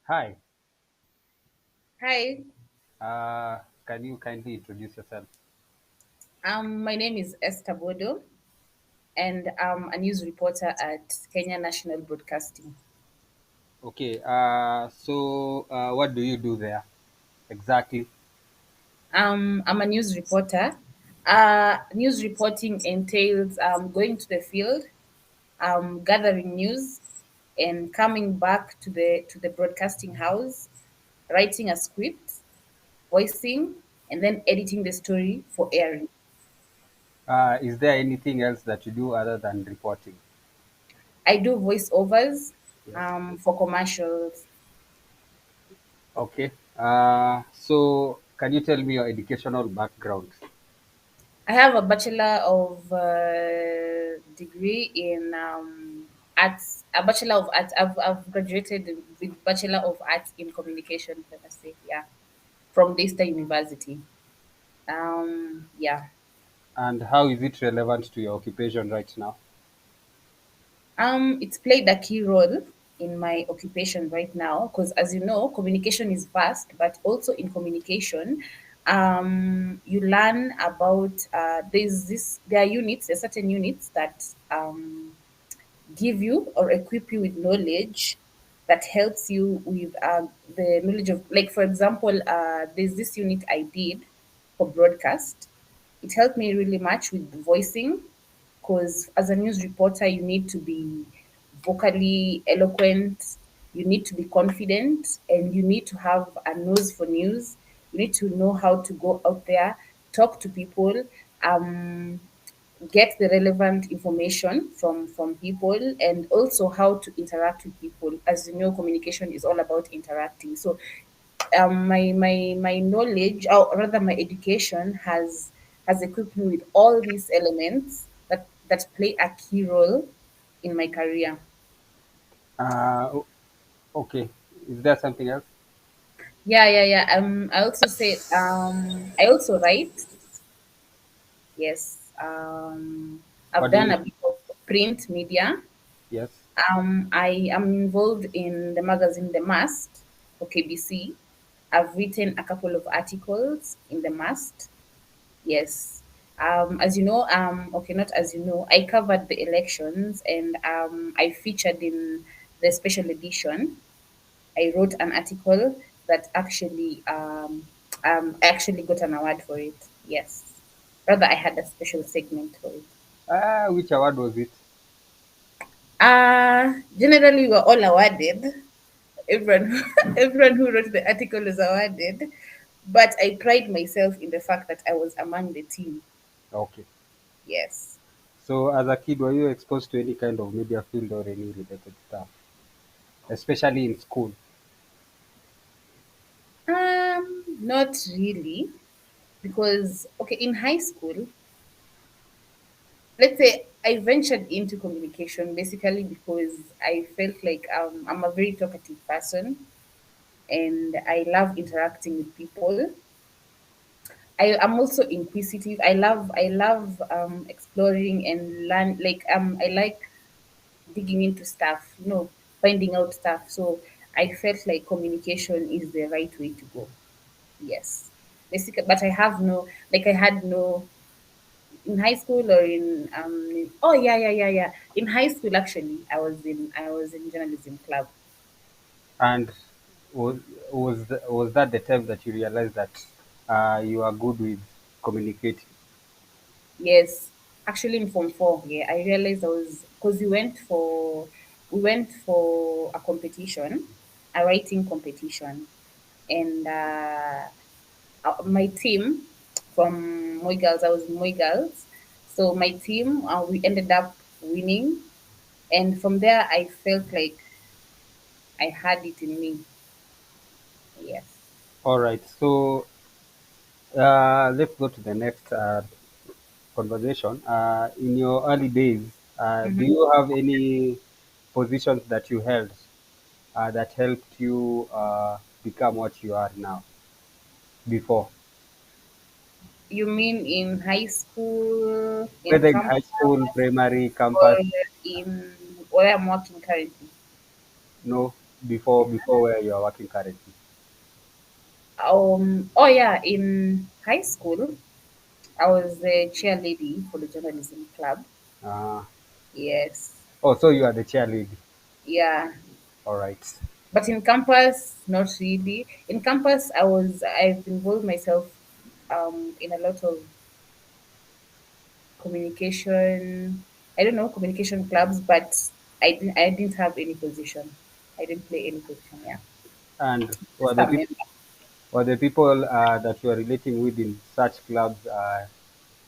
Hi, Hi, can you kindly introduce yourself? my name is Esther Bodo, and I'm a news reporter at Kenya National Broadcasting. Okay, what do you do there exactly? I'm a news reporter. News reporting entails going to the field, gathering news, and coming back to the broadcasting house, writing a script, voicing, and then editing the story for airing. Is there anything else that you do other than reporting? I do voiceovers Yes. for commercials. Okay, can you tell me your educational background? I have a bachelor of degree in arts, a bachelor of arts. I've graduated with bachelor of arts in communication. Let us say, yeah, from Daystar University. Yeah. And how is it relevant to your occupation right now? It's played a key role in my occupation right now because, as you know, communication is vast, but also in communication, you learn about there are units, there are certain units that give you or equip you with knowledge that helps you with the knowledge of, like, for example, there's this unit I did for broadcast. It helped me really much with voicing because as a news reporter you need to be vocally eloquent, you need to be confident, and you need to have a nose for news. You need to know how to go out there, talk to people, um get the relevant information from people, and also how to interact with people. As you know, communication is all about interacting. So my knowledge, or rather my education, has equipped me with all these elements that play a key role in my career. Uh, o- okay, is there something else? Yeah. I also write. Yes. I've What do done you? a bit of print media. Yes. I am involved in the magazine The Mast for KBC. I've written a couple of articles in The Mast. Yes. As you know, okay, not as you know, I covered the elections, and I featured in the special edition. I wrote an article that I actually got an award for it. Yes. Rather, I had a special segment for it. Which award was it? Generally, we were all awarded. Everyone, everyone who wrote the article was awarded. But I pride myself in the fact that I was among the team. Okay. Yes. So, as a kid, were you exposed to any kind of media field or any related stuff, especially in school? Not really, because okay, in high school, let's say I ventured into communication basically because I felt like I'm a very talkative person and I love interacting with people. I am also inquisitive. I love exploring and learn. Like I like digging into stuff, finding out stuff. So I felt like communication is the right way to go. Yes, basically. But I have no, like I had no in high school or oh yeah. In high school, actually, I was in journalism club. And was was that the time that you realized that you are good with communicating? Yes, actually in Form 4, yeah, I realized I was because we went for a competition, a writing competition, and my team from Moy Girls, I was in Moy Girls, so my team we ended up winning, and from there I felt like I had it in me. Yes. All right. So let's go to the next conversation. In your early days, do Mm-hmm. you have any positions that you held that helped you become what you are now before? You mean in high school, in Whether in high campus, school, primary, or campus, in where I'm working currently? no. before where you are working currently? Oh yeah, in high school, I was the chair lady for the journalism club. Uh, Yes. oh, so you are the cheerleader. Yeah. All right. But in campus, not really. In campus, I've involved myself in a lot of communication. I don't know, communication clubs, but I didn't have any position. I didn't play any position. Yeah, And just a member. were the people that you are relating with in such clubs,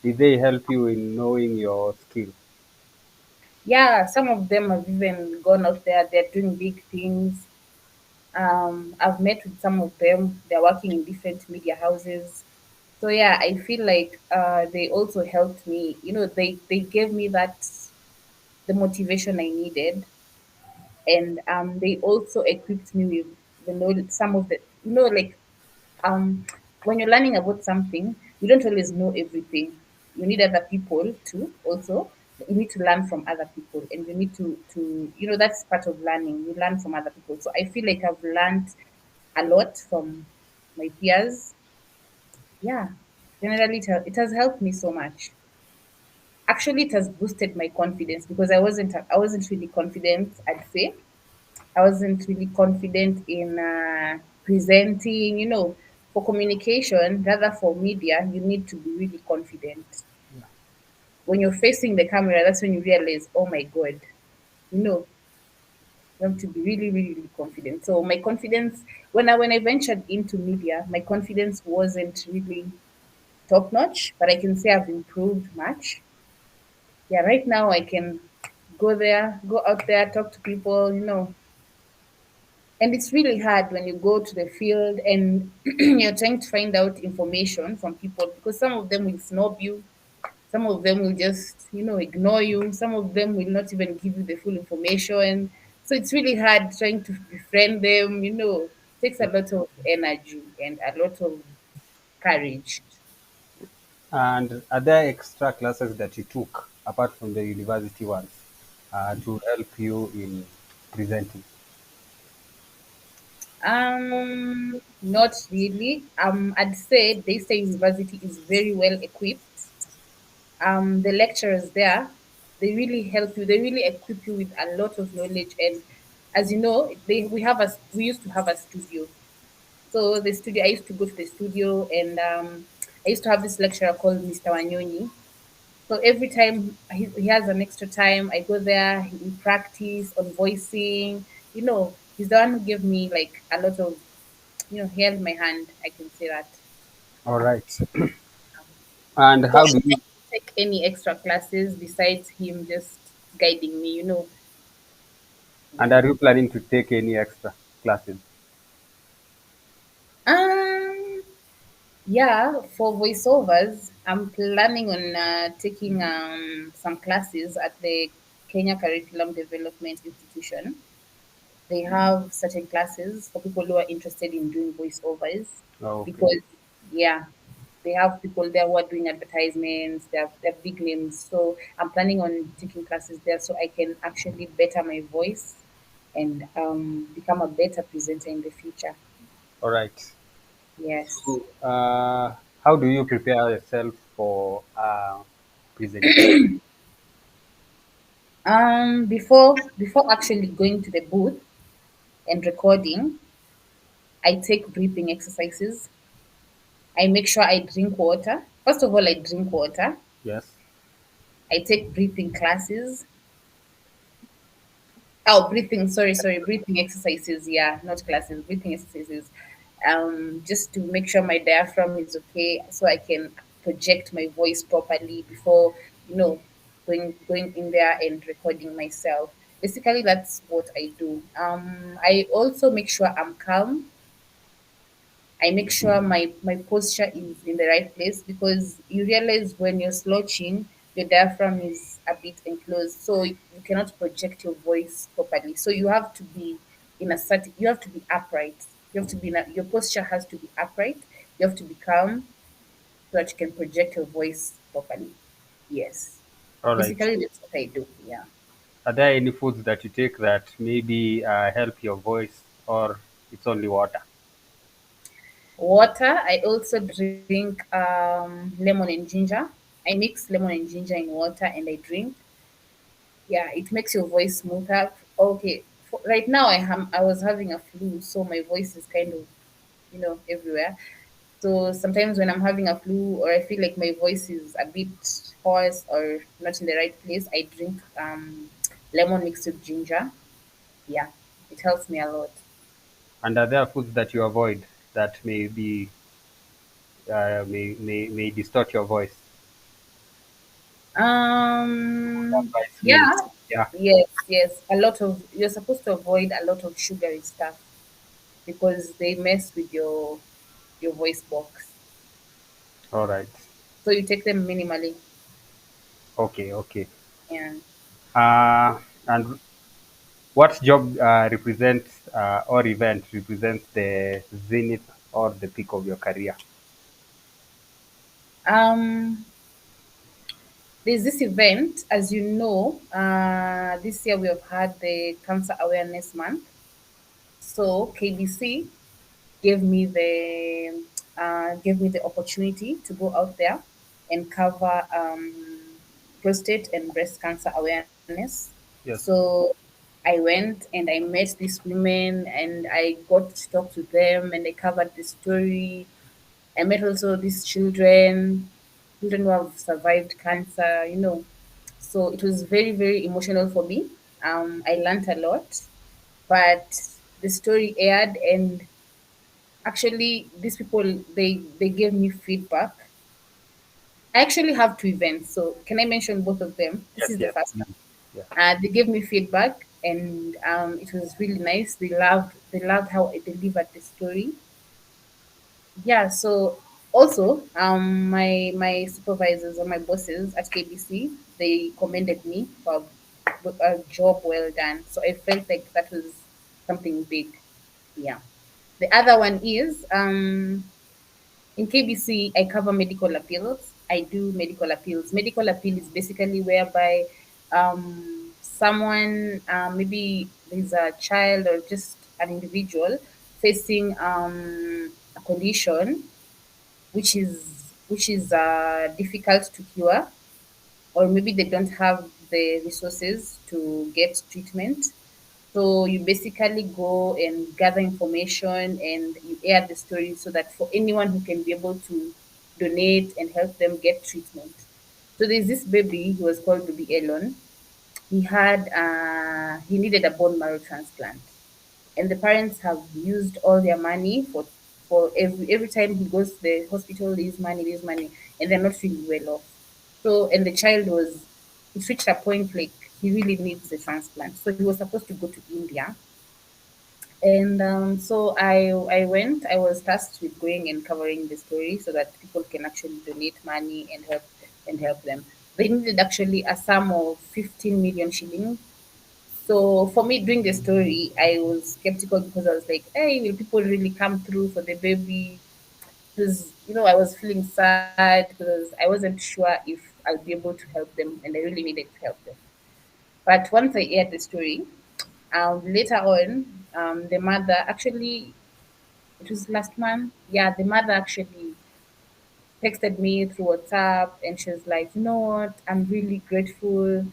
did they help you in knowing your skill? Yeah, some of them have even gone out there. They're doing big things. I've met with some of them. They're working in different media houses. So yeah, I feel like they also helped me. They gave me that the motivation I needed, and they also equipped me with the knowledge. Some of the like um when you're learning about something, you don't always know everything. You need other people to also. You need to learn from other people, and you need to that's part of learning. You learn from other people. So I feel like I've learned a lot from my peers. Yeah, generally it has helped me so much. Actually, it has boosted my confidence because I wasn't really confident, I'd say. I wasn't really confident in presenting. For communication, rather for media, you need to be really confident. Yeah. When you're facing the camera, that's when you realize, oh my God, you know, you have to be really, really, really confident. So my confidence, when I ventured into media, my confidence wasn't really top notch, but I can say I've improved much. Yeah, right now I can go out there, talk to people. And it's really hard when you go to the field and you're trying to find out information from people because some of them will snob you, some of them will just, ignore you, some of them will not even give you the full information. So it's really hard trying to befriend them. It takes a lot of energy and a lot of courage. And are there extra classes that you took apart from the university ones to help you in presenting? Not really. I'd say Daystar University is very well equipped. The lecturers there, they really help you. They really equip you with a lot of knowledge. And as you know, we used to have a studio. So the studio, I used to go to the studio, and I used to have this lecturer called Mr. Wanyoni. So every time he has an extra time, I go there. We practice on voicing. He's the one who gave me like a lot of, he held my hand. I can say that. All right. And So how I do you didn't take any extra classes besides him just guiding me. and Yeah. are you planning to take any extra classes? Um, yeah, for voiceovers, I'm planning on taking some classes at the Kenya Curriculum Development Institution. They have certain classes for people who are interested in doing voiceovers Oh, okay. because, yeah, they have people there who are doing advertisements, they're big names. So I'm planning on taking classes there so I can actually better my voice and become a better presenter in the future. All right. Yes. So, how do you prepare yourself for presentation? Before actually going to the booth and recording, I take breathing exercises. I make sure I drink water. First of all, I drink water. Yes. I take breathing classes. Oh, breathing, sorry, breathing exercises. Yeah, not classes, breathing exercises. Just to make sure my diaphragm is okay so I can project my voice properly before, you know, going in there and recording myself. Basically, that's what I do. I also make sure I'm calm. I make sure my posture is in the right place because you realize when you're slouching, your diaphragm is a bit enclosed, so you cannot project your voice properly. So you have to be you have to be upright. You have to be your posture has to be upright. You have to be calm so that you can project your voice properly. Yes, All right. basically that's what I do. Yeah. Are there any foods that you take that maybe help your voice or it's only water? Water. I also drink lemon and ginger. I mix lemon and ginger in water and I drink. Yeah, it makes your voice smoother. Okay, right now I was having a flu, so my voice is kind of everywhere. So sometimes when I'm having a flu or I feel like my voice is a bit hoarse or not in the right place, I drink lemon mixed with ginger. Yeah, it helps me a lot. And are there foods that you avoid that may distort your voice? Rice Yeah, meals. Yeah. yes. A lot of you're supposed to avoid a lot of sugary stuff because they mess with your voice box. All right. So you take them minimally. Okay. Okay. Yeah. And what job represents or event represents the zenith or the peak of your career? Um, there's this event, as you know, this year we have had the Cancer Awareness Month. So KBC gave me the opportunity to go out there and cover prostate and breast cancer awareness. Yes. So I went and I met these women and I got to talk to them and I covered the story. I met also these children who have survived cancer, So it was very, very emotional for me. I learned a lot, but the story aired and actually these people they gave me feedback. I actually have two events, so can I mention both of them? This Yes. is the Yes. first one. Mm. Yeah. They gave me feedback and it was really nice. They loved how I delivered the story. Yeah, so also my supervisors or my bosses at KBC, they commended me for a job well done. So I felt like that was something big. Yeah. The other one is in KBC, I cover medical appeals. I do medical appeals. Medical appeal is basically whereby someone, maybe there's a child or just an individual facing a condition which is difficult to cure, or maybe they don't have the resources to get treatment. So you basically go and gather information and you air the story so that for anyone who can be able to donate and help them get treatment. So there's this baby, he was called Baby Elon. He needed a bone marrow transplant, and the parents have used all their money for every time he goes to the hospital, there's money, and they're not really well off. So and the child was it reached a point like he really needs the transplant. So he was supposed to go to India, and so I went. I was tasked with going and covering the story so that people can actually donate money and help them. They needed actually a sum of 15 million shillings. So for me, doing the story, I was skeptical because I was like, "Hey, will people really come through for the baby?" Because I was feeling sad because I wasn't sure if I'll be able to help them, and I really needed to help them. But once I heard the story, later on, the mother actually, it was last month. Yeah, the mother actually texted me through WhatsApp and she was like, you know what, I'm really grateful.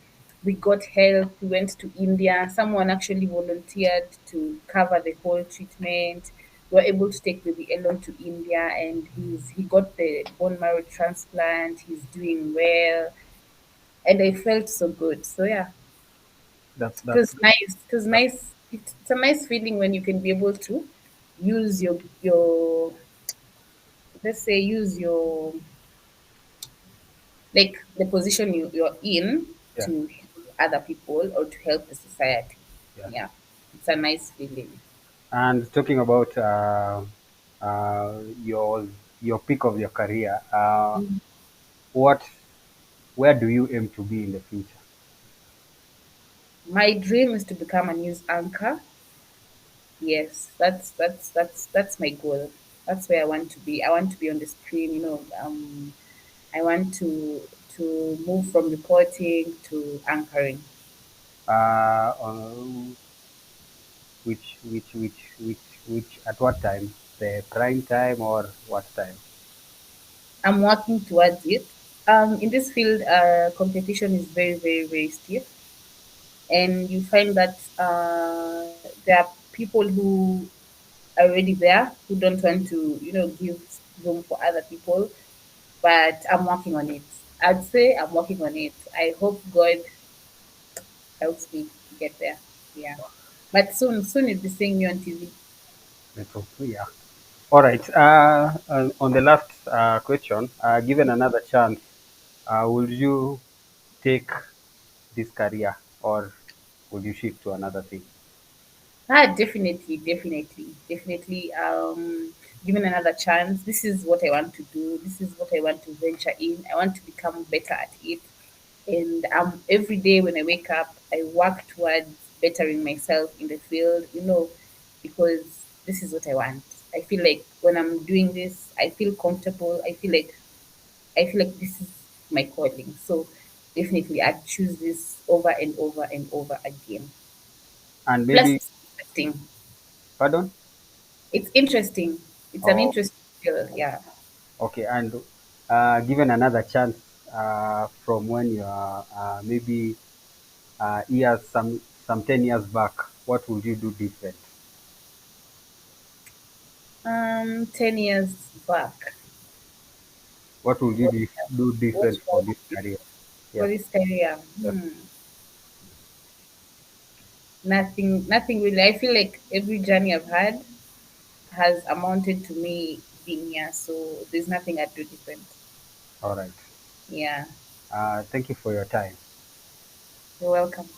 We got help. We went to India. Someone actually volunteered to cover the whole treatment. We were able to take baby Elon to India and he got the bone marrow transplant. He's doing well. And I felt so good. So yeah, That's it that's was nice. It was that's nice. It's a nice feeling when you can be able to use your let's say use your like the position you're in yeah. to help other people or to help the society. Yeah. Yeah, it's a nice feeling. And talking about uh, your your peak of your career, what where do you aim to be in the future? My dream is to become a news anchor. Yes, that's my goal. That's where I want to be. I want to be on the screen. I want to move from reporting to anchoring. Uh, which at what time? The prime time or what time? I'm working towards it. In this field, competition is very, very, very stiff, and you find that there are people who are already there who don't want to, give room for other people. But I'm working on it. I'd say I'm working on it. I hope God helps me to get there. Yeah, but soon you'll be seeing me on TV. Let's hope. Yeah. All right. On the last question, given another chance, would you take this career or would you shift to another thing? Definitely, definitely, definitely. Given another chance, this is what I want to do. This is what I want to venture in. I want to become better at it. And every day when I wake up, I work towards bettering myself in the field, because this is what I want. I feel like when I'm doing this, I feel comfortable. I feel like this is my calling. So definitely I choose this over and over and over again. And Plus maybe, it's interesting. pardon? It's interesting. It's an Oh, interesting field, yeah. okay. And given another chance from when you are maybe years, some 10 years back, what would you do different? 10 years back. What would you What do what different for was this it career? for Yes. this career? Yes. Nothing really. I feel like every journey I've had has amounted to me being here, so there's nothing I'd do different. All right. Yeah. Thank you for your time. You're welcome.